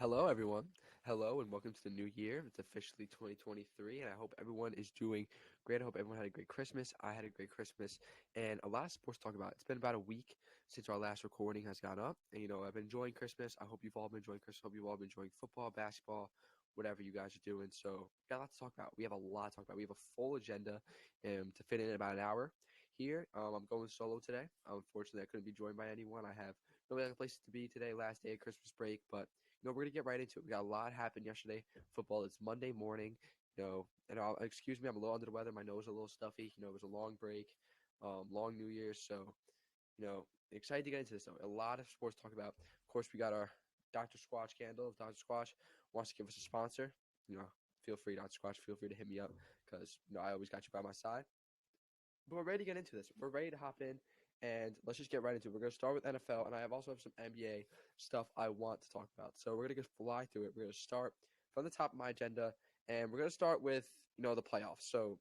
Hello, everyone. Hello, and welcome to the new year. It's officially 2023, and I hope everyone is doing great. I hope everyone had a great Christmas. I had a great Christmas, and a lot of sports to talk about. It's been about a week since our last recording has gone up, and I've been enjoying Christmas. I hope you've all been enjoying Christmas. Hope you've all been enjoying football, basketball, whatever you guys are doing. So, we got a lot to talk about. We have a lot to talk about. We have a full agenda to fit in about an hour here. I'm going solo today. Unfortunately, I couldn't be joined by anyone. I have no other places to be today, last day of Christmas break, but we're gonna get right into it. We got a lot happened yesterday. Football. It's Monday morning. And excuse me, I'm a little under the weather. My nose is a little stuffy. It was a long break, long New Year's. So, excited to get into this. Though. A lot of sports to talk about. Of course, we got our Dr. Squatch candle. If Dr. Squatch wants to give us a sponsor, feel free, Dr. Squatch. Feel free to hit me up because I always got you by my side. But we're ready to get into this. We're ready to hop in, and let's just get right into it. We're going to start with NFL, and I also have some NBA stuff I want to talk about. So we're going to just fly through it. We're going to start from the top of my agenda, and we're going to start with, the playoffs. So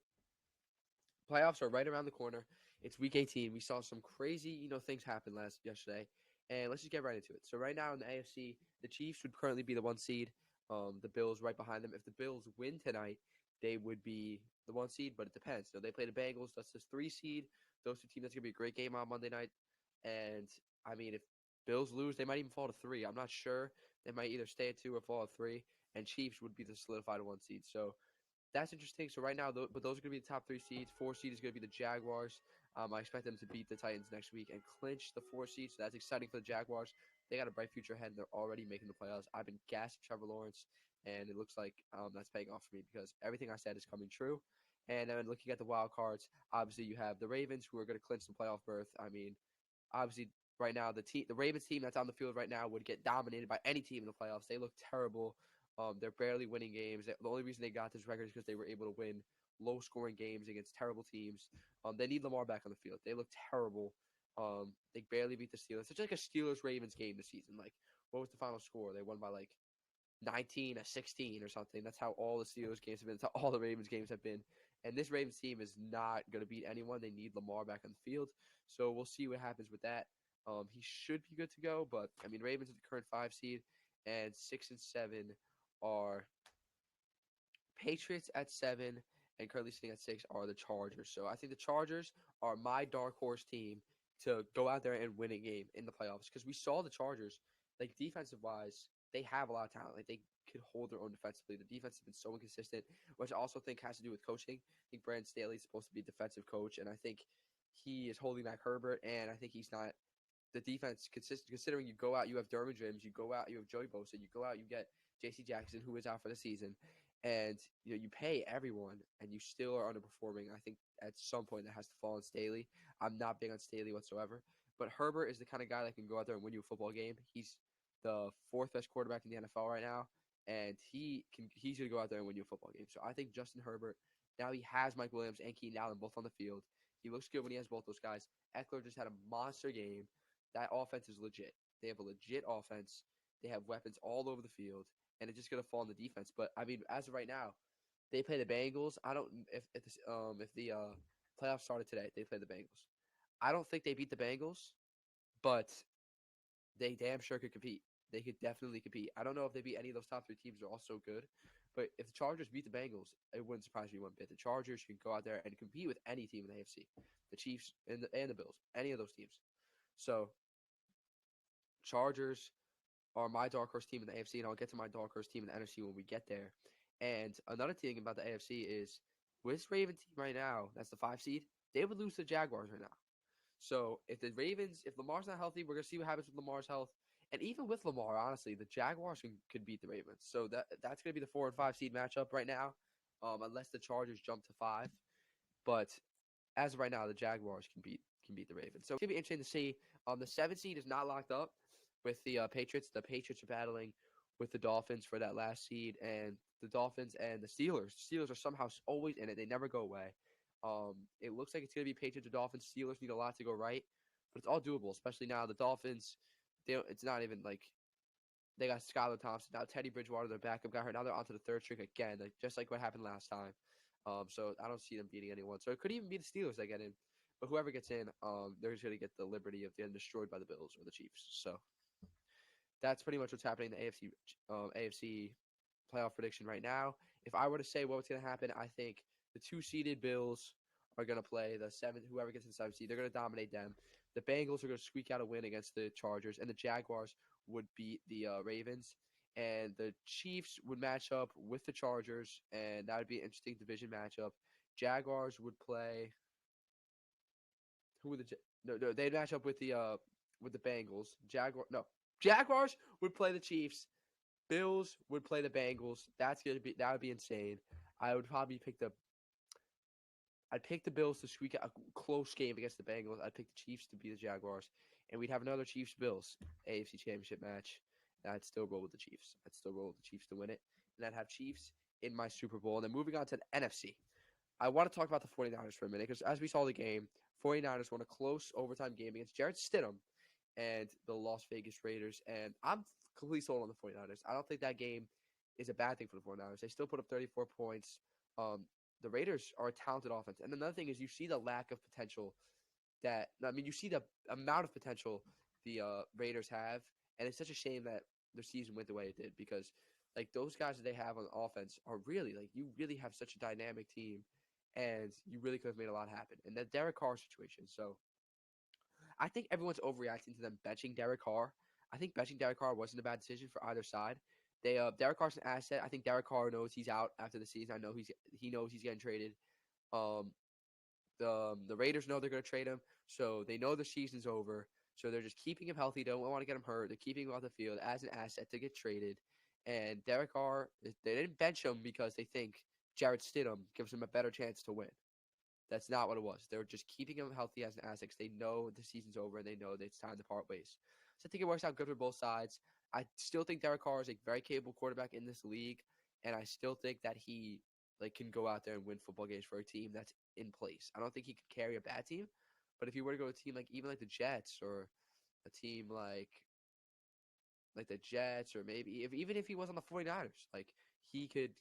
playoffs are right around the corner. It's week 18. We saw some crazy, things happen yesterday, and let's just get right into it. So right now in the AFC, the Chiefs would currently be the 1 seed. The Bills right behind them. If the Bills win tonight, they would be the 1 seed, but it depends. They play the Bengals. That's the 3 seed. Those two teams. That's gonna be a great game on Monday night. And I mean, if Bills lose, they might even fall to 3. I'm not sure. They might either stay at 2 or fall at 3. And Chiefs would be the solidified 1 seed. So that's interesting. So right now, but those are going to be the top 3 seeds. 4 seed is going to be the Jaguars. I expect them to beat the Titans next week and clinch the 4 seed. So that's exciting for the Jaguars. They got a bright future ahead, and they're already making the playoffs. I've been gassing Trevor Lawrence, and it looks like that's paying off for me because everything I said is coming true. And then looking at the wild cards, obviously you have the Ravens who are going to clinch the playoff berth. I mean, obviously right now the Ravens team that's on the field right now would get dominated by any team in the playoffs. They look terrible. They're barely winning games. The only reason they got this record is because they were able to win low-scoring games against terrible teams. They need Lamar back on the field. They look terrible. They barely beat the Steelers. It's like a Steelers-Ravens game this season. Like, what was the final score? They won by like 19-16 or something. That's how all the Steelers games have been. That's how all the Ravens games have been. And this Ravens team is not going to beat anyone. They need Lamar back on the field. So we'll see what happens with that. He should be good to go, but I mean, Ravens are the current 5 seed, and 6 and 7 are Patriots at 7, and currently sitting at 6 are the Chargers. So I think the Chargers are my dark horse team to go out there and win a game in the playoffs because we saw the Chargers, like defensive wise, they have a lot of talent. Like they could hold their own defensively. The defense has been so inconsistent, which I also think has to do with coaching. I think Brandon Staley is supposed to be a defensive coach, and I think he is holding back Herbert, and I think he's not the defense consistent considering you go out, you have Derwin James, you go out, you have Joey Bosa, you go out, you get J.C. Jackson, who is out for the season, and you pay everyone, and you still are underperforming. I think at some point that has to fall on Staley. I'm not big on Staley whatsoever, but Herbert is the kind of guy that can go out there and win you a football game. He's the fourth best quarterback in the NFL right now, and he's gonna go out there and win you a football game. So I think Justin Herbert. Now he has Mike Williams and Keenan Allen both on the field. He looks good when he has both those guys. Eckler just had a monster game. That offense is legit. They have a legit offense. They have weapons all over the field, and it's just gonna fall on the defense. But I mean, as of right now, they play the Bengals. I don't if the playoffs started today, they play the Bengals. I don't think they beat the Bengals, but they damn sure could compete. They could definitely compete. I don't know if they beat any of those top 3 teams. They're all so good, but if the Chargers beat the Bengals, it wouldn't surprise me one bit. The Chargers can go out there and compete with any team in the AFC, the Chiefs and the Bills, any of those teams. So Chargers are my dark horse team in the AFC, and I'll get to my dark horse team in the NFC when we get there. And another thing about the AFC is with this Ravens team right now, that's the 5 seed, they would lose to the Jaguars right now. So if Lamar's not healthy, we're gonna see what happens with Lamar's health. And even with Lamar, honestly, the Jaguars could beat the Ravens. So that's gonna be the 4 and 5 seed matchup right now, unless the Chargers jump to 5. But as of right now, the Jaguars can beat the Ravens. So it's gonna be interesting to see. The 7 seed is not locked up with the Patriots. The Patriots are battling with the Dolphins for that last seed, and the Dolphins and the Steelers. The Steelers are somehow always in it. They never go away. It looks like it's gonna be Patriots or Dolphins. Steelers need a lot to go right, but it's all doable. Especially now, the Dolphins. It's not even like they got Skylar Thompson now. Teddy Bridgewater, their backup, got hurt. Now they're onto the third string again, just like what happened last time. So I don't see them beating anyone. So it could even be the Steelers that get in. But whoever gets in, they're just going to get the liberty of getting destroyed by the Bills or the Chiefs. So that's pretty much what's happening in the AFC playoff prediction right now. If I were to say what's going to happen, I think the two-seeded Bills are going to play the seventh. Whoever gets in the seventh seed, they're going to dominate them. The Bengals are going to squeak out a win against the Chargers, and the Jaguars would beat the Ravens. And the Chiefs would match up with the Chargers, and that would be an interesting division matchup. Jaguars would play. Who would no, they'd match up with the Bengals. Jaguars would play the Chiefs. Bills would play the Bengals. That would be insane. I would probably I'd pick the Bills to squeak out a close game against the Bengals. I'd pick the Chiefs to beat the Jaguars, and we'd have another Chiefs Bills AFC Championship match. And I'd still roll with the Chiefs. I'd still roll with the Chiefs to win it, and I'd have Chiefs in my Super Bowl. And then moving on to the NFC, I want to talk about the 49ers for a minute because as we saw the game, 49ers won a close overtime game against Jarrett Stidham and the Las Vegas Raiders, and I'm completely sold on the 49ers. I don't think that game is a bad thing for the 49ers. They still put up 34 points. The Raiders are a talented offense. And another thing is you see the lack of potential you see the amount of potential the Raiders have, and it's such a shame that their season went the way it did because like those guys that they have on offense are really like you really have such a dynamic team, and you really could have made a lot happen. And the Derek Carr situation. So I think everyone's overreacting to them benching Derek Carr. I think benching Derek Carr wasn't a bad decision for either side. Derek Carr's an asset. I think Derek Carr knows he's out after the season. I know he knows he's getting traded. Um, the Raiders know they're going to trade him, so they know the season's over. So they're just keeping him healthy. Don't want to get him hurt. They're keeping him off the field as an asset to get traded. And Derek Carr, they didn't bench him because they think Jarrett Stidham gives him a better chance to win. That's not what it was. They were just keeping him healthy as an asset. They know the season's over and they know that it's time to part ways. So I think it works out good for both sides. I still think Derek Carr is a very capable quarterback in this league, and I still think that he can go out there and win football games for a team that's in place. I don't think he could carry a bad team, but if you were to go to a team like the Jets or a team like the Jets or maybe even if he was on the 49ers, he could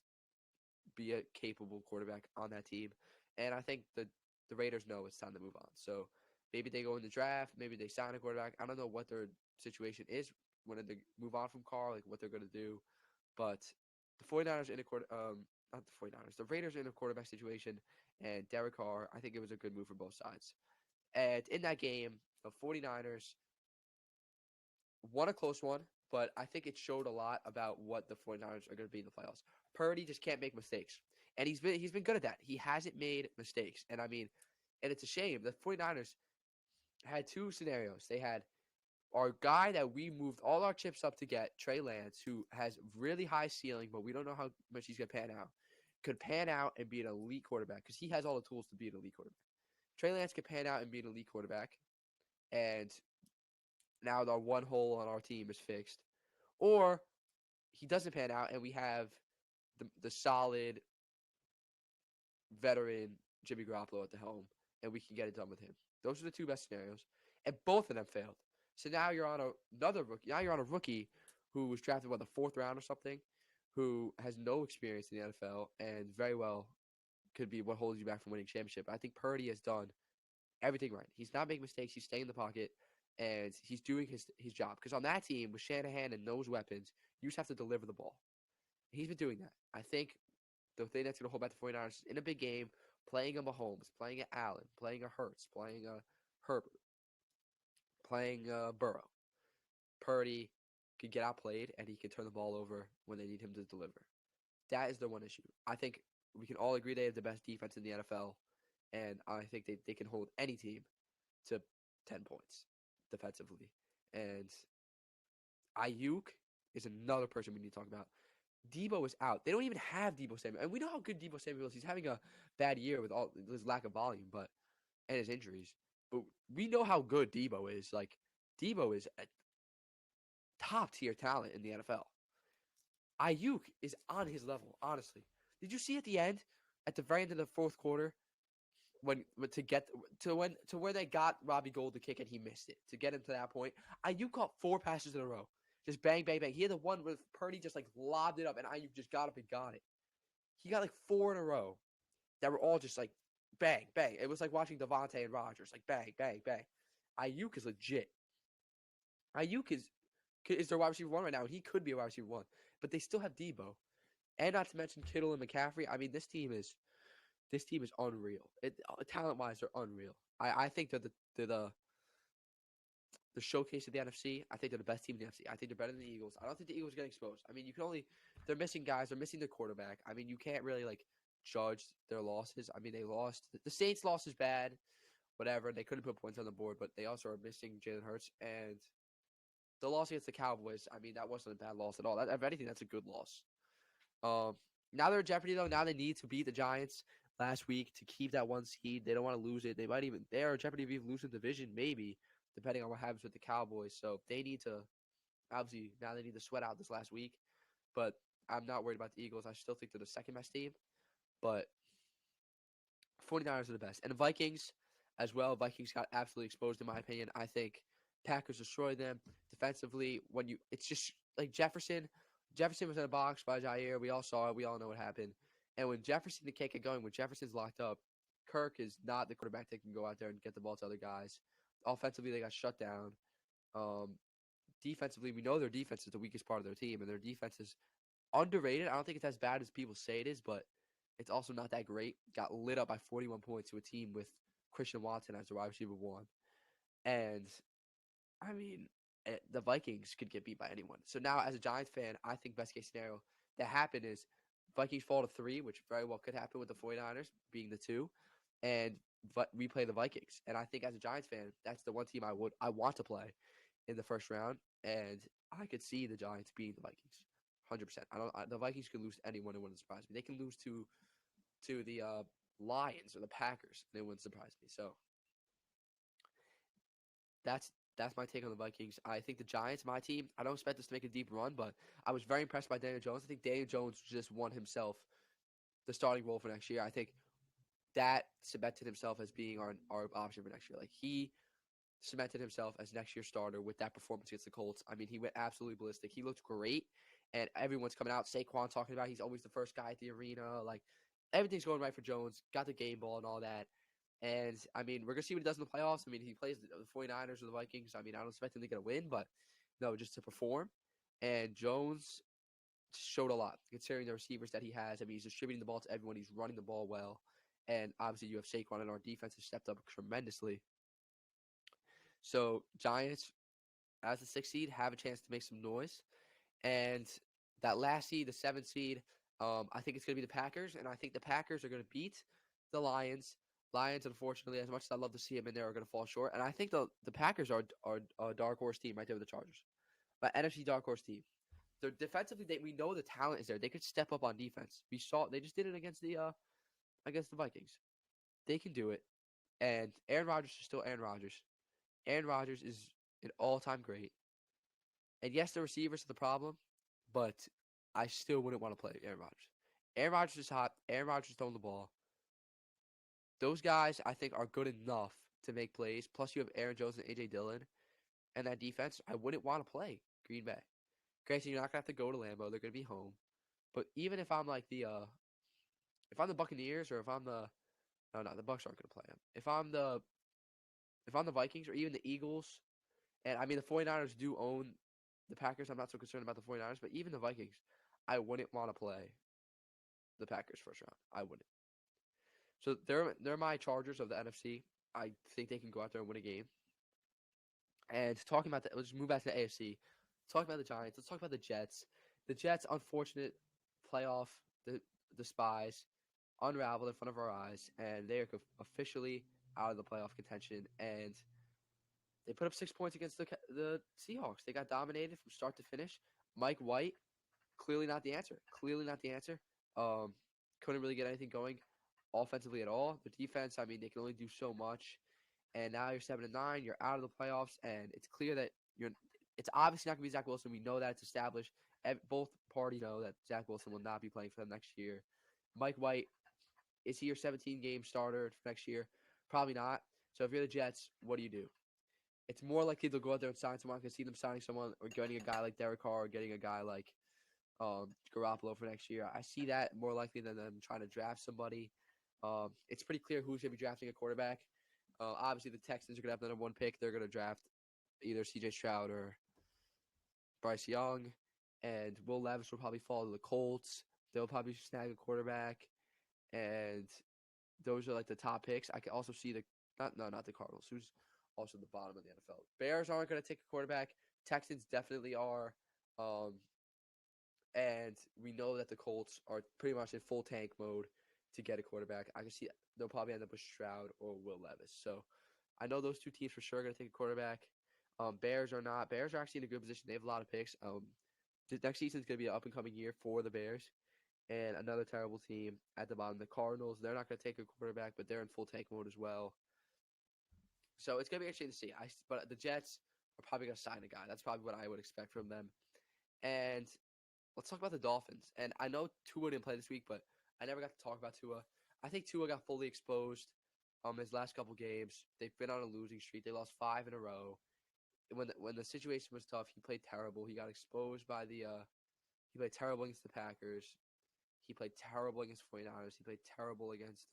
be a capable quarterback on that team. And I think the Raiders know it's time to move on. So maybe they go in the draft, maybe they sign a quarterback. I don't know what their situation is when they move on from Carr, what they're going to do. But the 49ers not the 49ers, the Raiders are in a quarterback situation, and Derek Carr, I think it was a good move for both sides. And in that game, the 49ers won a close one, but I think it showed a lot about what the 49ers are going to be in the playoffs. Purdy just can't make mistakes. And he's been good at that. He hasn't made mistakes. And it's a shame. The 49ers had two scenarios. They had our guy that we moved all our chips up to get, Trey Lance, who has really high ceiling, but we don't know how much he's going to pan out. Could pan out and be an elite quarterback because he has all the tools to be an elite quarterback. Trey Lance could pan out and be an elite quarterback. And now the one hole on our team is fixed. Or he doesn't pan out and we have the solid veteran Jimmy Garoppolo at the helm and we can get it done with him. Those are the two best scenarios. And both of them failed. So now you're on another rookie. Now you're on a rookie who was drafted, the fourth round or something, who has no experience in the NFL and very well could be what holds you back from winning championship. I think Purdy has done everything right. He's not making mistakes. He's staying in the pocket, and he's doing his job. Because on that team, with Shanahan and those weapons, you just have to deliver the ball. He's been doing that. I think the thing that's going to hold back the 49ers is in a big game, playing a Mahomes, playing a Allen, playing a Hurts, playing a Herbert, playing Burrow. Purdy could get outplayed, and he can turn the ball over when they need him to deliver. That is the one issue. I think we can all agree they have the best defense in the NFL, and I think they can hold any team to 10 points defensively. And Ayuk is another person we need to talk about. Debo is out. They don't even have Debo Samuel. And we know how good Debo Samuel is. He's having a bad year with all his lack of volume and his injuries. But we know how good Debo is. Debo is a top-tier talent in the NFL. Ayuk is on his level, honestly. Did you see at the very end of the fourth quarter, when to get to where they got Robbie Gould to kick and he missed it to get him to that point? Ayuk caught 4 passes in a row, just bang, bang, bang. He had the one where Purdy just lobbed it up and Ayuk just got up and got it. He got 4 in a row that were all just bang, bang. It was like watching Devontae and Rodgers, bang, bang, bang. Ayuk is legit. Ayuk is is their wide receiver one right now, and he could be a wide receiver one. But they still have Debo, and not to mention Kittle and McCaffrey. I mean, this team is unreal. Talent wise, they're unreal. I think they're the showcase of the NFC. I think they're the best team in the NFC. I think they're better than the Eagles. I don't think the Eagles are getting exposed. I mean, they're missing guys. They're missing their quarterback. I mean, you can't really like judge their losses. I mean, they lost. The Saints loss is bad, whatever. They couldn't put points on the board, but they also are missing Jalen Hurts and the loss against the Cowboys. I mean, that wasn't a bad loss at all. If anything, that's a good loss. Now they're in jeopardy though. Now they need to beat the Giants last week to keep that one seed. They don't want to lose it. They are in jeopardy of even losing the division, maybe, depending on what happens with the Cowboys. So they need to obviously now they need to sweat out this last week. But I'm not worried about the Eagles. I still think they're the second best team. But 49ers are the best. And the Vikings as well. Vikings got absolutely exposed in my opinion. I think Packers destroyed them defensively. It's just like Jefferson was in a box by Jair. We all saw it. We all know what happened. And when Jefferson can't get going, when Jefferson's locked up, Kirk is not the quarterback that can go out there and get the ball to other guys. Offensively, they got shut down. Defensively, we know their defense is the weakest part of their team, and their defense is underrated. I don't think it's as bad as people say it is, but it's also not that great. Got lit up by 41 points to a team with Christian Watson as the wide receiver one. And, I mean, the Vikings could get beat by anyone. So now, as a Giants fan, I think best case scenario that happened is Vikings fall to 3, which very well could happen with the 49ers being the 2, and we play the Vikings. And I think as a Giants fan, that's the one team I want to play in the first round, and I could see the Giants beating the Vikings, 100%. The Vikings could lose to anyone; it wouldn't surprise me. They can lose to the Lions or the Packers, and it wouldn't surprise me. So that's my take on the Vikings. I think the Giants, my team, I don't expect us to make a deep run, but I was very impressed by Daniel Jones. I think Daniel Jones just won himself the starting role for next year. I think that cemented himself as being our option for next year. Like, he cemented himself as next year's starter with that performance against the Colts. I mean, he went absolutely ballistic. He looked great, and everyone's coming out. Saquon talking about he's always the first guy at the arena. Like, everything's going right for Jones. Got the game ball and all that. And, I mean, we're going to see what he does in the playoffs. I mean, he plays the 49ers or the Vikings. I mean, I don't expect him to get a win, but, no, just to perform. And Jones showed a lot, considering the receivers that he has. I mean, he's distributing the ball to everyone. He's running the ball well. And, obviously, you have Saquon, and our defense has stepped up tremendously. So, Giants, as the 6th seed, have a chance to make some noise. And that last seed, the 7th seed, I think it's going to be the Packers. And I think the Packers are going to beat the Lions. Lions, unfortunately, as much as I'd love to see them in there, are going to fall short. And I think the Packers are a dark horse team right there with the Chargers. But NFC dark horse team. They're defensively, we know the talent is there. They could step up on defense. We saw they just did it against the Vikings. They can do it. And Aaron Rodgers is still Aaron Rodgers. Aaron Rodgers is an all-time great. And yes, the receivers are the problem, but I still wouldn't want to play Aaron Rodgers. Aaron Rodgers is hot. Aaron Rodgers is throwing the ball. Those guys, I think, are good enough to make plays. Plus, you have Aaron Jones and A.J. Dillon. And that defense, I wouldn't want to play Green Bay. Granted, you're not going to have to go to Lambeau. They're going to be home. But even if I'm like if I'm the Buccaneers or if I'm the Bucs aren't going to play them. If I'm the Vikings or even the Eagles, and I mean the 49ers do own the Packers. I'm not so concerned about the 49ers, but even the Vikings, I wouldn't want to play the Packers first round. I wouldn't. So they're my Chargers of the NFC. I think they can go out there and win a game. And talking about that, let's just move back to the AFC. Talk about the Giants. Let's talk about the Jets. The Jets, unfortunate playoff, the spies unraveled in front of our eyes, and they are officially out of the playoff contention. And they put up 6 points against the Seahawks. They got dominated from start to finish. Mike White, clearly not the answer. Couldn't really get anything going offensively at all. The defense, I mean, they can only do so much. And now you're 7-9. You're out of the playoffs, and it's clear that it's obviously not going to be Zach Wilson. We know that it's established. Both parties know that Zach Wilson will not be playing for them next year. Mike White, is he your 17-game starter for next year? Probably not. So if you're the Jets, what do? It's more likely they'll go out there and sign someone. I can see them signing someone or getting a guy like Derek Carr or getting a guy like Garoppolo for next year. I see that more likely than them trying to draft somebody. It's pretty clear who's going to be drafting a quarterback. Obviously, the Texans are going to have the number 1 pick. They're going to draft either C.J. Stroud or Bryce Young, and Will Levis will probably fall to the Colts. They'll probably snag a quarterback, and those are like the top picks. I can also see not the Cardinals, who's also the bottom of the NFL. Bears aren't going to take a quarterback. Texans definitely are. And we know that the Colts are pretty much in full tank mode to get a quarterback. I can see they'll probably end up with Stroud or Will Levis. So I know those two teams for sure are going to take a quarterback. Bears are not. Bears are actually in a good position. They have a lot of picks. The next season is going to be an up-and-coming year for the Bears. And another terrible team at the bottom, the Cardinals. They're not going to take a quarterback, but they're in full tank mode as well. So it's going to be interesting to see. But the Jets are probably going to sign a guy. That's probably what I would expect from them. And let's talk about the Dolphins. And I know Tua didn't play this week, but I never got to talk about Tua. I think Tua got fully exposed his last couple games. They've been on a losing streak. They lost 5 in a row. When the situation was tough, he played terrible. He got exposed by he played terrible against the Packers. He played terrible against 49ers. He played terrible against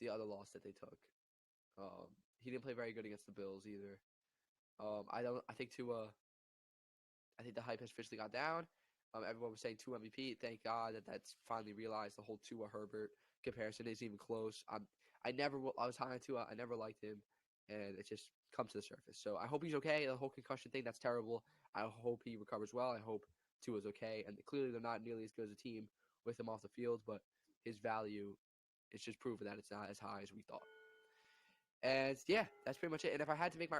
the other loss that they took. He didn't play very good against the Bills either. I think the hype has officially got down. Everyone was saying Tua MVP. Thank God that's finally realized. The whole Tua Herbert comparison isn't even close. I was high on Tua. I never liked him, and it just comes to the surface. So I hope he's okay. The whole concussion thing, that's terrible. I hope he recovers well. I hope Tua's okay. And clearly they're not nearly as good as a team with him off the field, but his value is just proven that it's not as high as we thought. And yeah, that's pretty much it. And if I had to make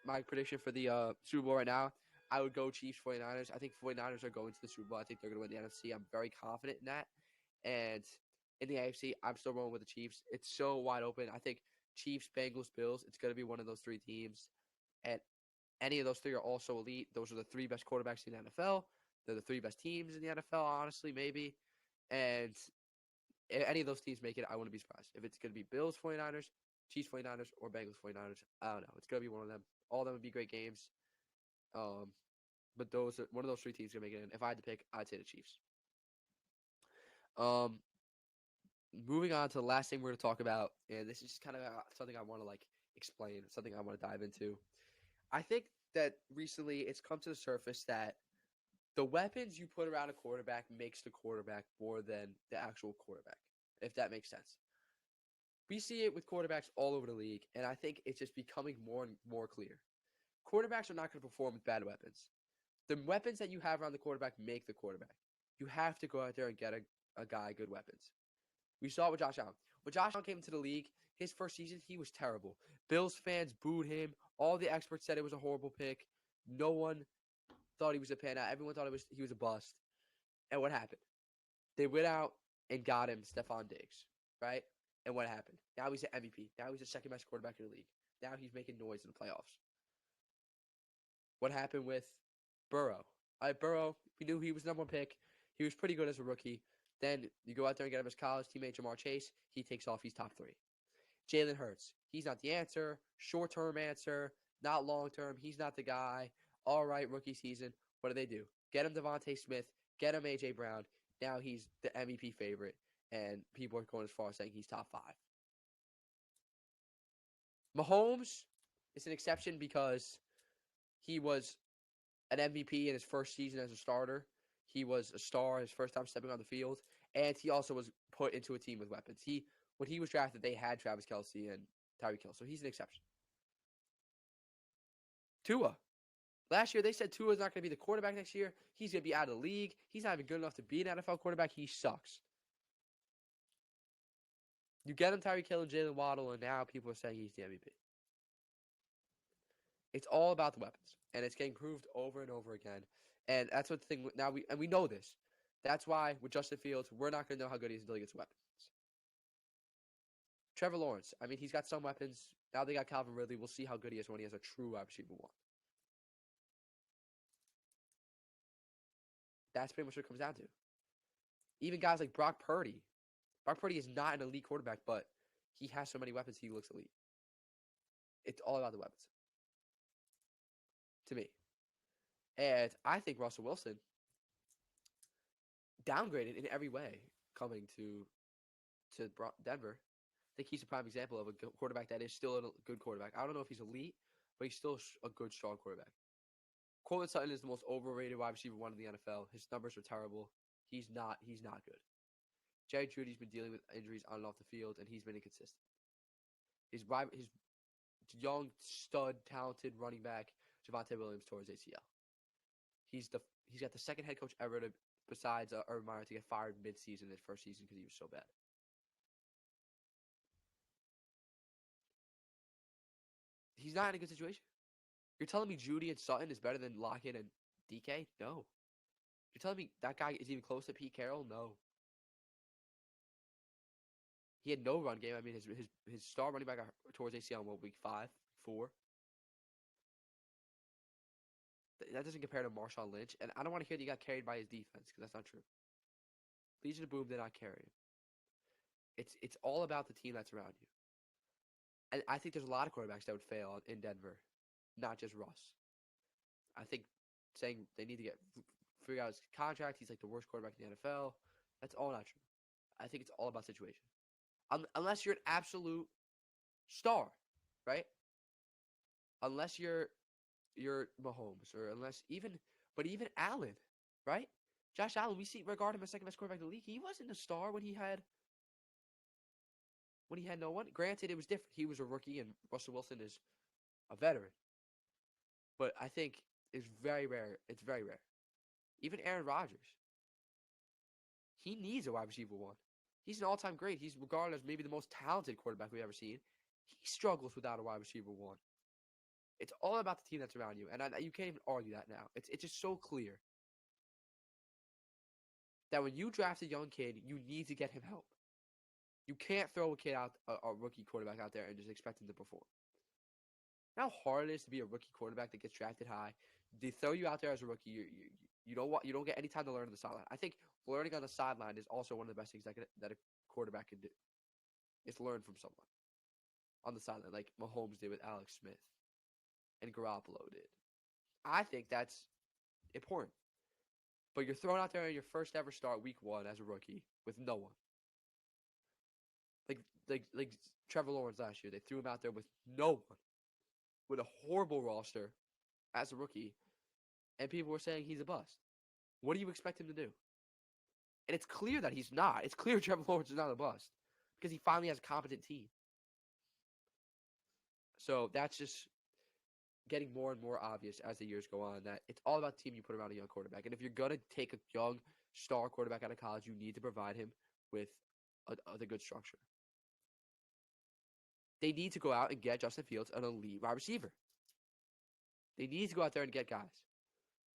my prediction for the Super Bowl right now, I would go Chiefs 49ers. I think 49ers are going to the Super Bowl. I think they're going to win the NFC. I'm very confident in that. And in the AFC, I'm still rolling with the Chiefs. It's so wide open. I think Chiefs, Bengals, Bills, it's going to be one of those 3 teams. And any of those 3 are also elite. Those are the 3 best quarterbacks in the NFL. They're the 3 best teams in the NFL, honestly, maybe. And if any of those teams make it, I wouldn't be surprised. If it's going to be Bills, 49ers, Chiefs, 49ers, or Bengals, 49ers, I don't know. It's going to be one of them. All of them would be great games. But one of those 3 teams going to make it in. If I had to pick, I'd say the Chiefs. Moving on to the last thing we're going to talk about, and this is just kind of something I want to explain, something I want to dive into. I think that recently it's come to the surface that the weapons you put around a quarterback makes the quarterback more than the actual quarterback, if that makes sense. We see it with quarterbacks all over the league, and I think it's just becoming more and more clear. Quarterbacks are not going to perform with bad weapons. The weapons that you have around the quarterback make the quarterback. You have to go out there and get a guy good weapons. We saw it with Josh Allen. When Josh Allen came into the league, his first season, he was terrible. Bills fans booed him. All the experts said it was a horrible pick. No one thought he was a pan out. Everyone thought he was a bust. And what happened? They went out and got him Stephon Diggs, right? And what happened? Now he's an MVP. Now he's the second best quarterback in the league. Now he's making noise in the playoffs. What happened with Burrow? Burrow, we knew he was the number 1 pick. He was pretty good as a rookie. Then you go out there and get him his college teammate, Jamar Chase. He takes off. He's top 3. Jalen Hurts. He's not the answer. Short-term answer. Not long-term. He's not the guy. All right, rookie season. What do? Get him Devontae Smith. Get him A.J. Brown. Now he's the MVP favorite. And people are going as far as saying he's top 5. Mahomes is an exception because he was an MVP in his first season as a starter. He was a star his first time stepping on the field, and he also was put into a team with weapons. When he was drafted, they had Travis Kelce and Tyreek Hill, so he's an exception. Tua. Last year, they said Tua's not going to be the quarterback next year. He's going to be out of the league. He's not even good enough to be an NFL quarterback. He sucks. You get him Tyreek Hill and Jalen Waddle, and now people are saying he's the MVP. It's all about the weapons, and it's getting proved over and over again. And that's what the thing now we know this. That's why with Justin Fields, we're not going to know how good he is until he gets weapons. Trevor Lawrence, I mean, he's got some weapons. Now they got Calvin Ridley. We'll see how good he is when he has a true wide receiver 1. That's pretty much what it comes down to. Even guys like Brock Purdy. Brock Purdy is not an elite quarterback, but he has so many weapons, he looks elite. It's all about the weapons. To me. And I think Russell Wilson downgraded in every way coming to Denver. I think he's a prime example of a quarterback that is still a good quarterback. I don't know if he's elite, but he's still a good, strong quarterback. Cortland Sutton is the most overrated wide receiver one in the NFL. His numbers are terrible. He's not good. Jerry Jeudy's been dealing with injuries on and off the field, and he's been inconsistent. His young, stud, talented running back, Javonte Williams, tore his ACL. He's got the second head coach ever besides Urban Meyer to get fired mid-season his first season because he was so bad. He's not in a good situation. You're telling me Jeudy and Sutton is better than Lockett and DK? No. You're telling me that guy is even close to Pete Carroll? No. He had no run game. I mean, his star running back towards ACL in week 5, 4. That doesn't compare to Marshawn Lynch. And I don't want to hear that he got carried by his defense because that's not true. Legion of Boom did not carry him. It's all about the team that's around you. And I think there's a lot of quarterbacks that would fail in Denver, not just Russ. I think saying they need to figure out his contract, he's like the worst quarterback in the NFL, that's all not true. I think it's all about situation. Unless you're an absolute star, right? Unless you're Mahomes, or even Allen, right? Josh Allen, we regard him as second best quarterback in the league. He wasn't a star when he had no one. Granted, it was different. He was a rookie, and Russell Wilson is a veteran. But I think it's very rare. It's very rare. Even Aaron Rodgers, he needs a wide receiver one. He's an all-time great. He's regarded as maybe the most talented quarterback we've ever seen. He struggles without a wide receiver one. It's all about the team that's around you, and you can't even argue that now. It's just so clear that when you draft a young kid, you need to get him help. You can't throw a kid out, a rookie quarterback out there, and just expect him to perform. You know how hard it is to be a rookie quarterback that gets drafted high. They throw you out there as a rookie. You don't get any time to learn on the sideline. I think learning on the sideline is also one of the best things that a quarterback can do. Is learn from someone on the sideline, like Mahomes did with Alex Smith and Garoppolo did. I think that's important. But you're thrown out there in your first ever start week 1 as a rookie with no one. Like Trevor Lawrence last year, they threw him out there with no one, with a horrible roster as a rookie, and people were saying he's a bust. What do you expect him to do? And it's clear that he's not. It's clear Trevor Lawrence is not a bust because he finally has a competent team. So that's just getting more and more obvious as the years go on that it's all about the team you put around a young quarterback. And if you're going to take a young star quarterback out of college, you need to provide him with a good structure. They need to go out and get Justin Fields an elite wide receiver. They need to go out there and get guys.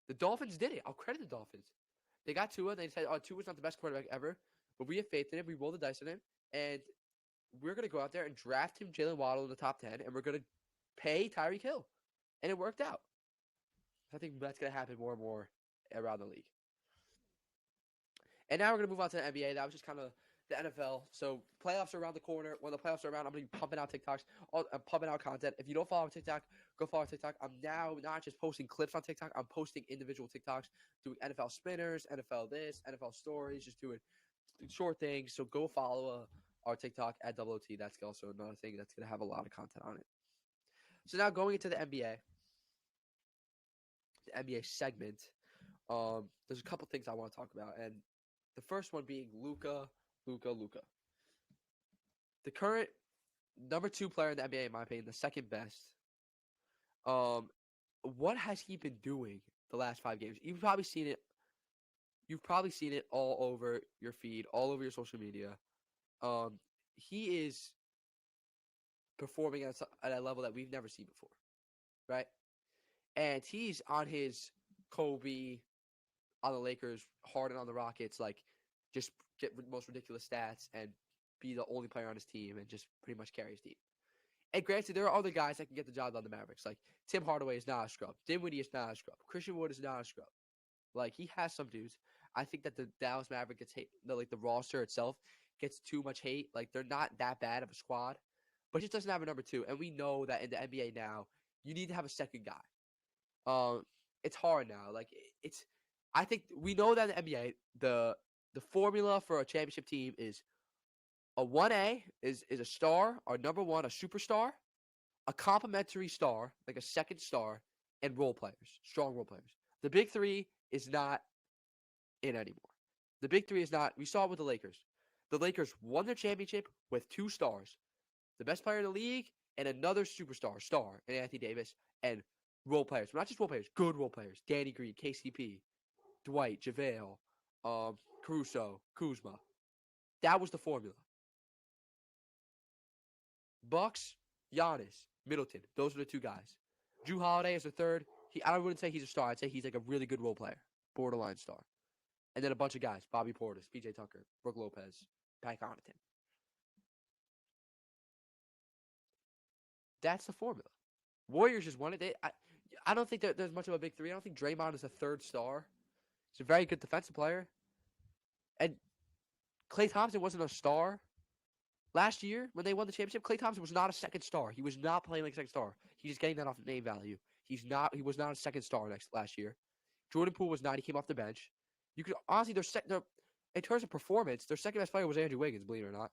The Dolphins did it. I'll credit the Dolphins. They got Tua. They said, Tua's not the best quarterback ever, but we have faith in him. We roll the dice on him, and we're going to go out there and draft him Jalen Waddle in the top 10, and we're going to pay Tyreek Hill. And it worked out. I think that's going to happen more and more around the league. And now we're going to move on to the NBA. That was just kind of the NFL. So playoffs are around the corner. When the playoffs are around, I'm going to be pumping out TikToks, pumping out content. If you don't follow TikTok, go follow TikTok. I'm now not just posting clips on TikTok. I'm posting individual TikToks, doing NFL spinners, NFL this, NFL stories, just doing short things. So go follow our TikTok at OOT. That's also another thing that's going to have a lot of content on it. So now going into the NBA segment, there's a couple things I want to talk about. And the first one being Luka. The current number 2 player in the NBA, in my opinion, the second best. What has he been doing the last 5 games? You've probably seen it all over your feed, all over your social media. He is performing at a level that we've never seen before, right? And he's on his Kobe on the Lakers, Harden on the Rockets, like just get the most ridiculous stats and be the only player on his team and just pretty much carry his team. And granted, there are other guys that can get the job on the Mavericks. Like Tim Hardaway is not a scrub. Dinwiddie is not a scrub. Christian Wood is not a scrub. Like he has some dudes. I think that the Dallas Mavericks gets hate. The roster itself gets too much hate. Like they're not that bad of a squad, but he just doesn't have a number 2. And we know that in the NBA now, you need to have a second guy. It's hard now. Like I think we know that in the NBA, the formula for a championship team is a 1A is a star, or number 1, a superstar, a complimentary star, like a second star, and role players, strong role players. The big three is not in anymore. The big three is not. We saw it with the Lakers. The Lakers won their championship with two stars, the best player in the league and another superstar star in Anthony Davis, and role players, not just role players, good role players. Danny Green, KCP, Dwight, JaVale, Caruso, Kuzma. That was the formula. Bucks, Giannis, Middleton. Those are the two guys. Drew Holiday is the third. I wouldn't say he's a star. I'd say he's like a really good role player, borderline star. And then a bunch of guys: Bobby Portis, PJ Tucker, Brook Lopez, Pat Connaughton. That's the formula. Warriors just won it. I don't think that there's much of a big three. I don't think Draymond is a third star. He's a very good defensive player. And Klay Thompson wasn't a star. Last year, when they won the championship, Klay Thompson was not a second star. He was not playing like a second star. He's just getting that off of name value. He was not a second star last year. Jordan Poole was not. He came off the bench. You could honestly, in terms of performance, their second best player was Andrew Wiggins, believe it or not.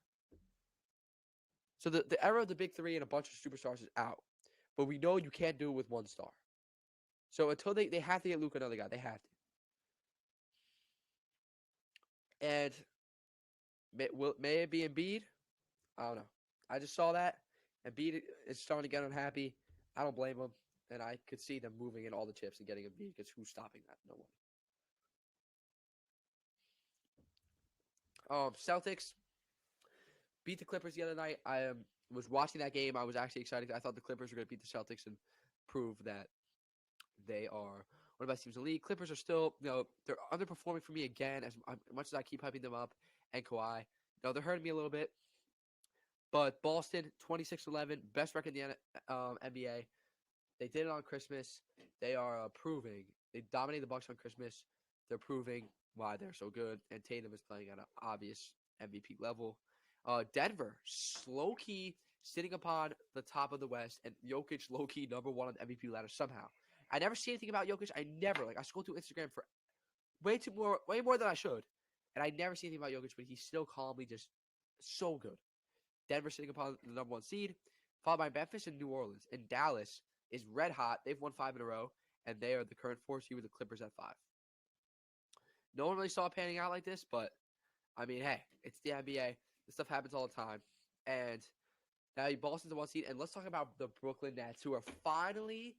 So the era of the big three and a bunch of superstars is out. But we know you can't do it with one star. So until they have to get Luka another guy. They have to. And may it be Embiid? I don't know. I just saw that. Embiid is starting to get unhappy. I don't blame him. And I could see them moving in all the chips and getting Embiid because who's stopping that? No one. Celtics beat the Clippers the other night. I was watching that game. I was actually excited. I thought the Clippers were going to beat the Celtics and prove that they are one of the best teams in the league. Clippers are still, they're underperforming for me again as much as I keep hyping them up. And Kawhi, they're hurting me a little bit. But Boston, 26-11, best record in the NBA. They did it on Christmas. They are proving. They dominated the Bucks on Christmas. They're proving why they're so good. And Tatum is playing at an obvious MVP level. Denver, slow-key, sitting upon the top of the West. And Jokic, low-key, number one on the MVP ladder somehow. I never see anything about Jokic. I scroll through Instagram for way more than I should. And I never see anything about Jokic, but he's still calmly just so good. Denver sitting upon the number one seed, followed by Memphis and New Orleans. And Dallas is red hot. They've won 5 in a row, and they are the current 4th seed with the Clippers at 5. No one really saw it panning out like this, but, I mean, hey, it's the NBA. This stuff happens all the time. And now Boston's the 1 seed, and let's talk about the Brooklyn Nets, who are finally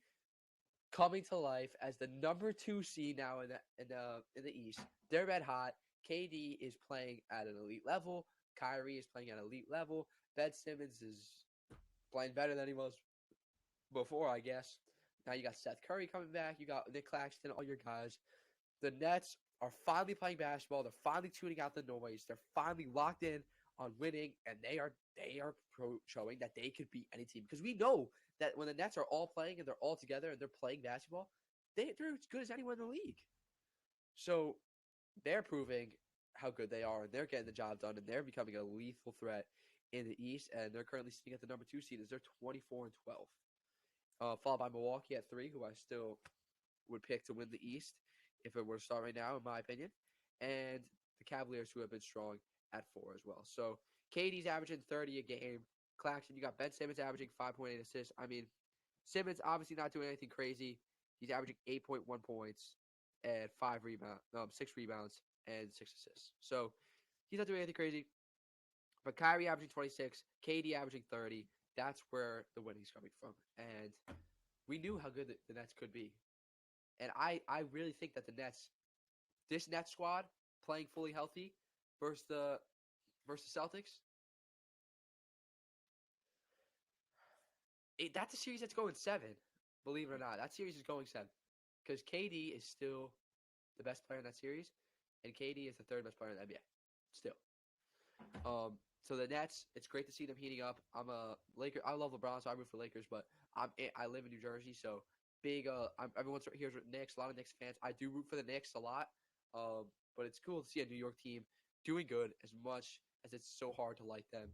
coming to life as the number 2 seed now in the East. They're red hot. KD is playing at an elite level. Kyrie is playing at an elite level. Ben Simmons is playing better than he was before, I guess. Now you got Seth Curry coming back. You got Nick Claxton, all your guys. The Nets are finally playing basketball. They're finally tuning out the noise. They're finally locked in on winning, and they are showing that they could beat any team. Because we know that when the Nets are all playing and they're all together and they're playing basketball, they're as good as anyone in the league. So they're proving how good they are, and they're getting the job done, and they're becoming a lethal threat in the East, and they're currently sitting at the number 2 seed as they're 24-12. Followed by Milwaukee at 3, who I still would pick to win the East if it were to start right now, in my opinion. And the Cavaliers, who have been strong at 4 as well. So KD's averaging 30 a game. Claxton, you got Ben Simmons averaging 5.8 assists. I mean, Simmons obviously not doing anything crazy. He's averaging 8.1 points and 6 rebounds and 6 assists. So he's not doing anything crazy. But Kyrie averaging 26, KD averaging 30. That's where the winning's coming from. And we knew how good the Nets could be. And I really think that this Nets squad playing fully healthy versus the Celtics, that's a series that's going 7. Believe it or not, that series is going 7 because KD is still the best player in that series, and KD is the 3rd best player in the NBA. Still. So the Nets, it's great to see them heating up. I'm a Laker. I love LeBron, so I root for Lakers, but I live in New Jersey, so big. Everyone's here's Knicks. A lot of Knicks fans. I do root for the Knicks a lot. But it's cool to see a New York team doing good as much as it's so hard to like them.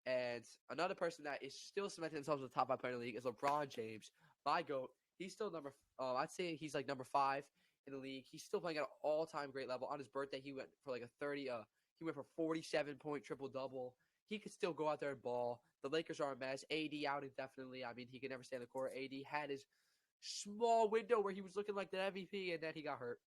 And another person that is still cementing themselves as the top 5 player in the league is LeBron James. My GOAT. He's still I'd say he's like number 5 in the league. He's still playing at an all-time great level. On his birthday, he went for like a 30. He went for 47-point triple-double. He could still go out there and ball. The Lakers are a mess. AD out indefinitely. I mean, he can never stay in the court. AD had his small window where he was looking like the MVP, and then he got hurt.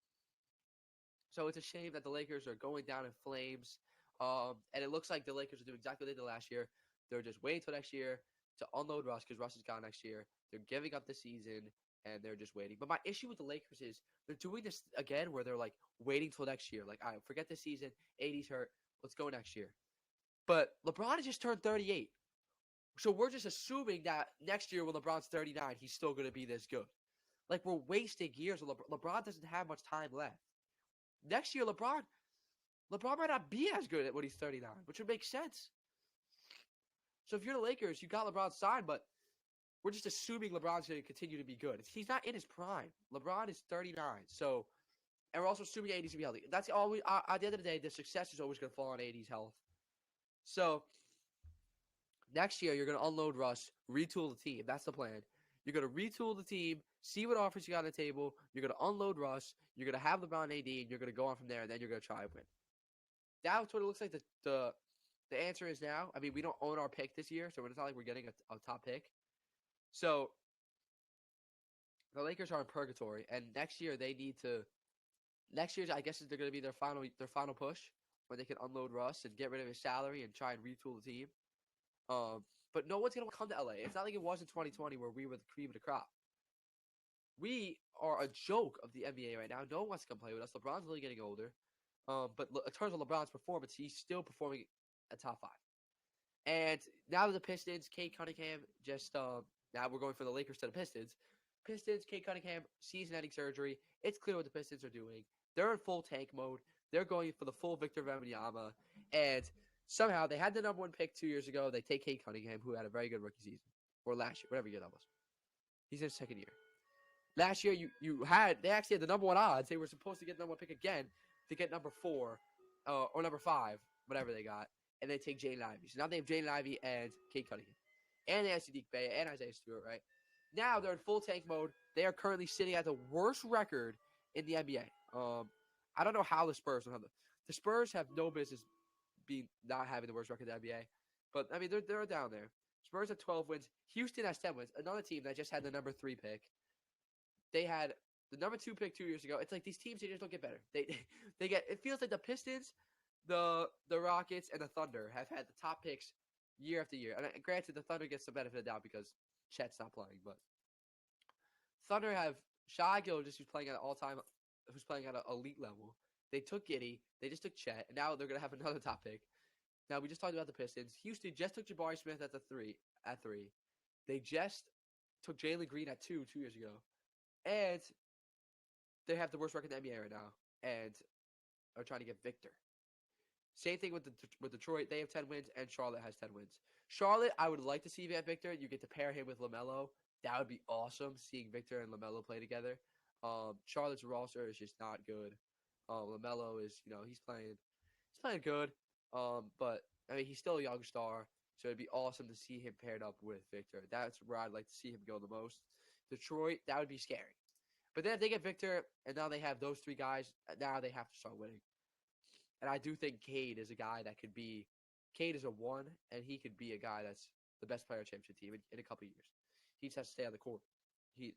So it's a shame that the Lakers are going down in flames. And it looks like the Lakers are doing exactly what they did last year. They're just waiting till next year to unload Russ because Russ is gone next year. They're giving up the season and they're just waiting. But my issue with the Lakers is they're doing this again where they're like waiting till next year. Like, all right, forget this season. AD's hurt. Let's go next year. But LeBron has just turned 38. So we're just assuming that next year when LeBron's 39, he's still going to be this good. Like, we're wasting years. LeBron doesn't have much time left. Next year, LeBron might not be as good at when he's 39, which would make sense. So if you're the Lakers, you got LeBron signed, but we're just assuming LeBron's going to continue to be good. He's not in his prime. LeBron is 39, so and we're also assuming AD's going to be healthy. That's always at the end of the day, the success is always going to fall on AD's health. So next year, you're going to unload Russ, retool the team. That's the plan. You're going to retool the team, see what offers you got on the table. You're going to unload Russ. You're going to have LeBron and AD, and you're going to go on from there, and then you're going to try and win. That's what it looks like the answer is now. I mean, we don't own our pick this year, so it's not like we're getting a top pick. So the Lakers are in purgatory, and next year they need to. Next year, I guess, they're going to be their final push, where they can unload Russ and get rid of his salary and try and retool the team. But no one's going to come to LA. It's not like it was in 2020 where we were the cream of the crop. We are a joke of the NBA right now. No one wants to come play with us. LeBron's really getting older. But in terms of LeBron's performance, he's still performing at top 5. And now the Pistons, Cade Cunningham, just now we're going for the Lakers to the Pistons. Pistons, Cade Cunningham, season-ending surgery. It's clear what the Pistons are doing. They're in full tank mode. They're going for the full Victor Wembanyama. And somehow they had the number 1 pick 2 years ago. They take Cade Cunningham, who had a very good rookie season. Or last year, whatever year that was. He's in his second year. Last year, they actually had the number 1 odds. They were supposed to get the number 1 pick again to get number 4 or number 5, whatever they got. And they take Jaden Ivey. So now they have Jaden Ivey and Cade Cunningham. And they have Sadiq Bey and Isaiah Stewart, right? Now they're in full tank mode. They are currently sitting at the worst record in the NBA. I don't know how the Spurs will have the Spurs have no business not having the worst record in the NBA. But, I mean, they're down there. Spurs have 12 wins. Houston has 10 wins. Another team that just had the number 3 pick. They had the number 2 pick 2 years ago. It's like these teams, they just don't get better. They get, it feels like the Pistons, the Rockets, and the Thunder have had the top picks year after year. And granted, the Thunder gets the benefit of the doubt because Chet's not playing, but Thunder have Shai Gilgeous, who's playing at an elite level. They took Giddey. They just took Chet, and now they're going to have another top pick. Now, we just talked about the Pistons. Houston just took Jabari Smith at 3. They just took Jalen Green at 2 years ago. And they have the worst record in the NBA right now and are trying to get Victor. Same thing with Detroit. They have 10 wins, and Charlotte has 10 wins. Charlotte, I would like to see Victor. You get to pair him with LaMelo. That would be awesome, seeing Victor and LaMelo play together. Charlotte's roster is just not good. LaMelo is, he's playing good. But, I mean, he's still a young star, so it'd be awesome to see him paired up with Victor. That's where I'd like to see him go the most. Detroit, that would be scary. But then if they get Victor, and now they have those 3 guys, now they have to start winning. And I do think Cade is a guy that could be – Cade is a 1, and he could be a guy that's the best player on the championship team in a couple of years. He just has to stay on the court.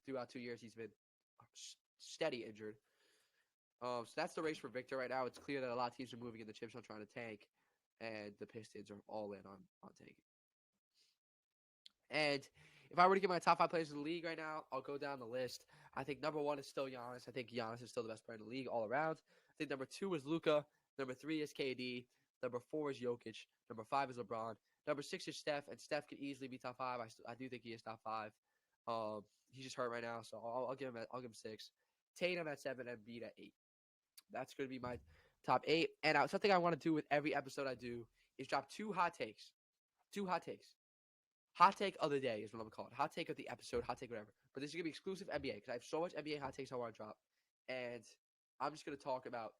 Throughout 2 years, he's been steady injured. So that's the race for Victor right now. It's clear that a lot of teams are moving in the chips on trying to tank, and the Pistons are all in on tanking. And if I were to get my top 5 players in the league right now, I'll go down the list. I think number 1 is still Giannis. I think Giannis is still the best player in the league all around. I think number 2 is Luka. Number 3 is KD. Number 4 is Jokic. Number 5 is LeBron. Number 6 is Steph, and Steph could easily be top 5. I do think he is top 5. He's just hurt right now, so I'll give him 6. Tatum at 7 and Embiid at 8. That's going to be my top 8. And something I want to do with every episode I do is drop 2 hot takes. 2 hot takes. Hot take of the day is what I'm going to call it. Hot take of the episode, hot take whatever. But this is going to be exclusive NBA because I have so much NBA hot takes I want to drop. And I'm just going to talk about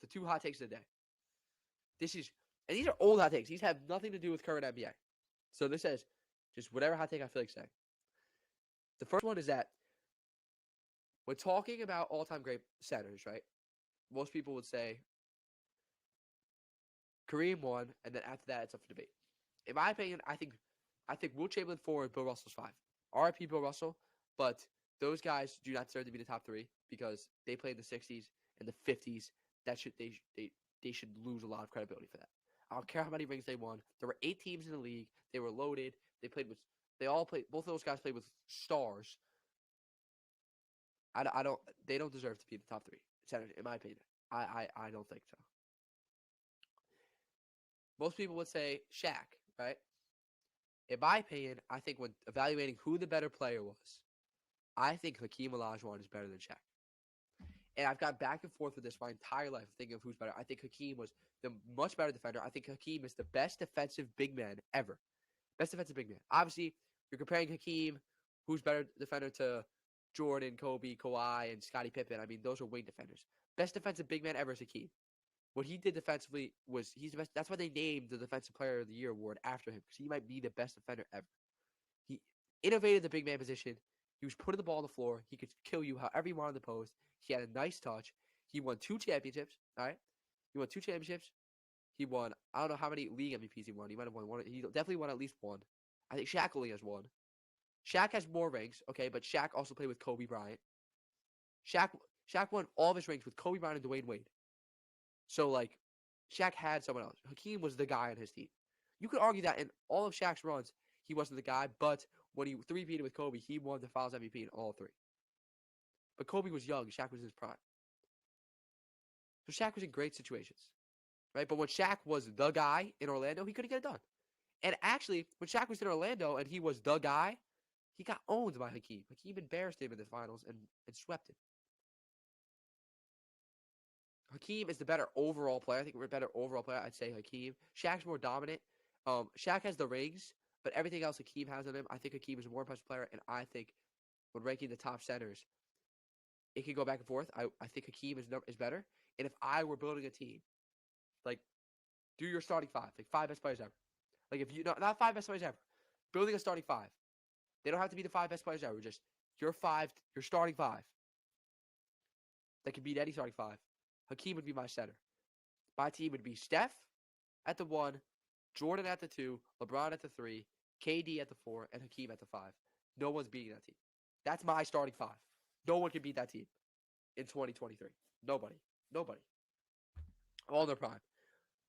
the 2 hot takes of the day. And these are old hot takes. These have nothing to do with current NBA. So this says just whatever hot take I feel like saying. The first one is that when talking about all-time great centers, right, most people would say Kareem 1, and then after that, it's up for debate. In my opinion, I think Wilt Chamberlain 4 and Bill Russell's 5. R.I.P. Bill Russell. But those guys do not deserve to be the top three because they played in the 60s and the 50s. They should lose a lot of credibility for that. I don't care how many rings they won. There were 8 teams in the league. They were loaded. They all played. Both of those guys played with stars. I don't. They don't deserve to be the top three centers, in my opinion. I don't think so. Most people would say Shaq, right? In my opinion, I think when evaluating who the better player was, I think Hakeem Olajuwon is better than Shaq. And I've gone back and forth with this my entire life, thinking of who's better. I think Hakeem was the much better defender. I think Hakeem is the best defensive big man ever. Best defensive big man. Obviously, you're comparing Hakeem, who's better defender, to Jordan, Kobe, Kawhi, and Scottie Pippen. I mean, those are wing defenders. Best defensive big man ever is Hakeem. What he did defensively was he's the best. That's why they named the Defensive Player of the Year award after him, because he might be the best defender ever. He innovated the big man position. He was putting the ball on the floor. He could kill you however he wanted in the post. He had a nice touch. He won 2 championships. All right, he won 2 championships. He won. I don't know how many league MVPs he won. He might have won one. He definitely won at least one. I think Shaq only has one. Shaq has more rings, okay, but Shaq also played with Kobe Bryant. Shaq won all of his rings with Kobe Bryant and Dwayne Wade. So, like, Shaq had someone else. Hakeem was the guy on his team. You could argue that in all of Shaq's runs, he wasn't the guy, but when he three-peated with Kobe, he won the Finals MVP in all 3. But Kobe was young. Shaq was in his prime. So Shaq was in great situations, right? But when Shaq was the guy in Orlando, he couldn't get it done. And actually, when Shaq was in Orlando and he was the guy, he got owned by Hakeem. Hakeem embarrassed him in the finals and swept him. Hakeem is the better overall player. I think we're a better overall player. I'd say Hakeem. Shaq's more dominant. Shaq has the rings, but everything else Hakeem has on him, I think Hakeem is a more impressive player. And I think when ranking the top centers, it can go back and forth. I think Hakeem is better. And if I were building a team, like, do your starting 5, like 5 best players ever. Like, if you not 5 best players ever, building a starting 5. They don't have to be the 5 best players ever. Just your starting 5. That could beat any starting 5. Hakeem would be my center. My team would be Steph at the 1, Jordan at the 2, LeBron at the 3, KD at the 4, and Hakeem at the 5. No one's beating that team. That's my starting 5. No one can beat that team in 2023. Nobody. All in their prime.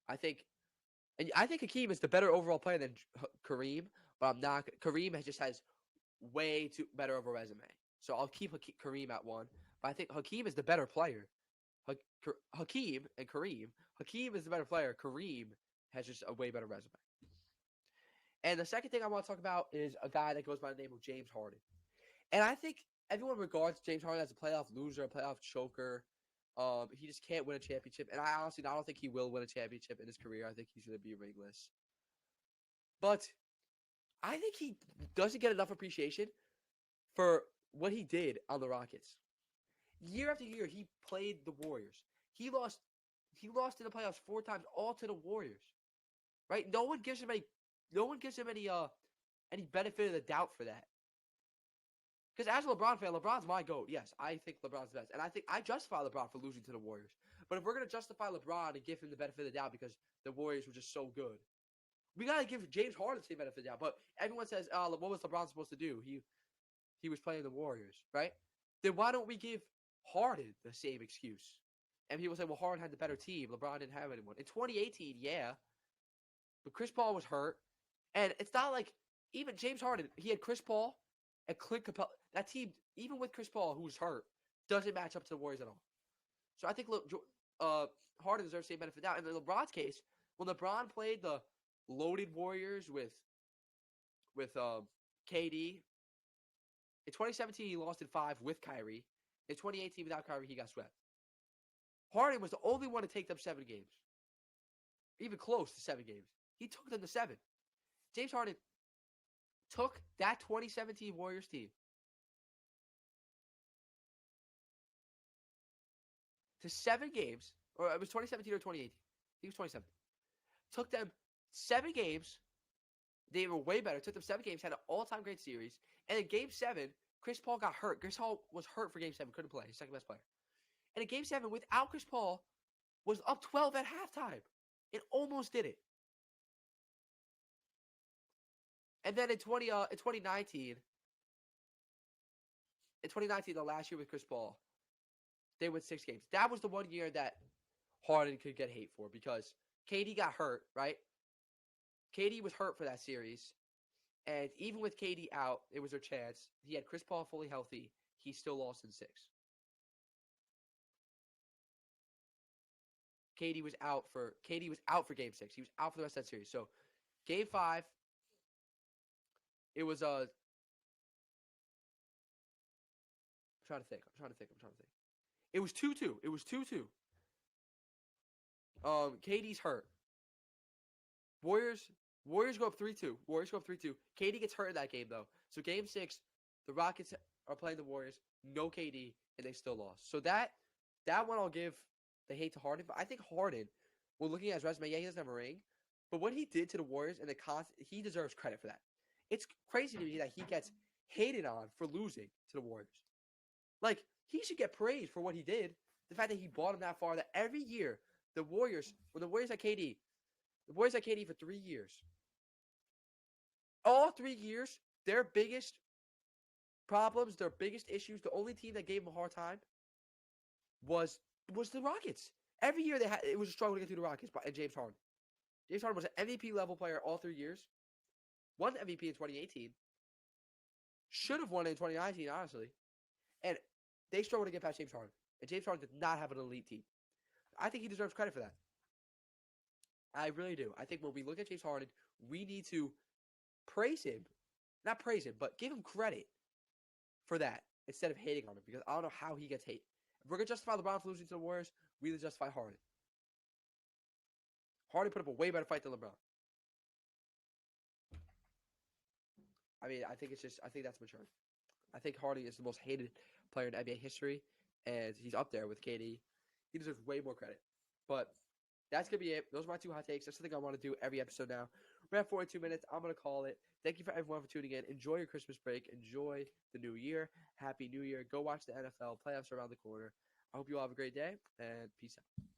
I think Hakeem is the better overall player than Kareem, but I'm not. Kareem has way too better of a resume. So I'll keep Kareem at 1. But I think Hakeem is the better player. Hakeem and Kareem. Hakeem is the better player. Kareem has just a way better resume. And the second thing I want to talk about is a guy that goes by the name of James Harden. And I think everyone regards James Harden as a playoff loser, a playoff choker. He just can't win a championship. And I don't think he will win a championship in his career. I think he's going to be ringless. But I think he doesn't get enough appreciation for what he did on the Rockets. Year after year, he played the Warriors. He lost in the playoffs 4 times, all to the Warriors. Right? No one gives him any benefit of the doubt for that. Because as a LeBron fan, LeBron's my GOAT. Yes, I think LeBron's the best. And I think I justify LeBron for losing to the Warriors. But if we're going to justify LeBron and give him the benefit of the doubt because the Warriors were just so good, we got to give James Harden the same benefit of the doubt. But everyone says, what was LeBron supposed to do? He was playing the Warriors, right? Then why don't we give Harden the same excuse? And people say, well, Harden had the better team. LeBron didn't have anyone. In 2018, yeah. But Chris Paul was hurt. And it's not like even James Harden, he had Chris Paul and Clint Capella. That team, even with Chris Paul, who's hurt, doesn't match up to the Warriors at all. So I think Harden deserves the same benefit of the doubt. And in LeBron's case, when LeBron played the loaded Warriors with KD, in 2017 he lost in 5 with Kyrie. In 2018 without Kyrie, he got swept. Harden was the only one to take them 7 games. Even close to 7 games. He took them to 7. James Harden took that 2017 Warriors team to 7 games, or it was 2017 or 2018. I think it was 2017. Took them 7 games. They were way better. Took them 7 games, had an all-time great series. And in Game 7, Chris Paul got hurt. Chris Paul was hurt for Game 7. Couldn't play. His second best player. And in Game 7, without Chris Paul, was up 12 at halftime. It almost did it. And then in 2019, in 2019, the last year with Chris Paul, they won 6 games. That was the one year that Harden could get hate for because KD got hurt, right? KD was hurt for that series. And even with KD out, it was their chance. He had Chris Paul fully healthy. He still lost in 6. KD was out for Game 6. He was out for the rest of that series. So Game 5, it was I'm trying to think. It was 2-2. KD's hurt. Warriors go up 3-2. KD gets hurt in that game though. So Game 6, the Rockets are playing the Warriors, no KD, and they still lost. So that one I'll give the hate to Harden. But I think Harden, when looking at his resume, yeah, he doesn't have a ring, but what he did to the Warriors and he deserves credit for that. It's crazy to me that he gets hated on for losing to the Warriors. Like, he should get praised for what he did. The fact that he brought him that far, that every year, when the Warriors had KD for 3 years. All 3 years, their biggest problems, their biggest issues, the only team that gave them a hard time was the Rockets. Every year it was a struggle to get through the Rockets and James Harden. James Harden was an MVP level player all 3 years. Won the MVP in 2018. Should have won it in 2019, honestly. And they struggled to get past James Harden. And James Harden did not have an elite team. I think he deserves credit for that. I really do. I think when we look at James Harden, we need to praise him. Not praise him, but give him credit for that instead of hating on him. Because I don't know how he gets hate. If we're going to justify LeBron for losing to the Warriors, we need to justify Harden. Harden put up a way better fight than LeBron. I mean, I think that's mature. I think Harden is the most hated player in NBA history, and he's up there with KD. He deserves way more credit. But that's going to be it. Those are my 2 hot takes. That's something I want to do every episode now. We're at 42 minutes. I'm going to call it. Thank you for everyone for tuning in. Enjoy your Christmas break. Enjoy the new year. Happy New Year. Go watch the NFL. Playoffs are around the corner. I hope you all have a great day, and peace out.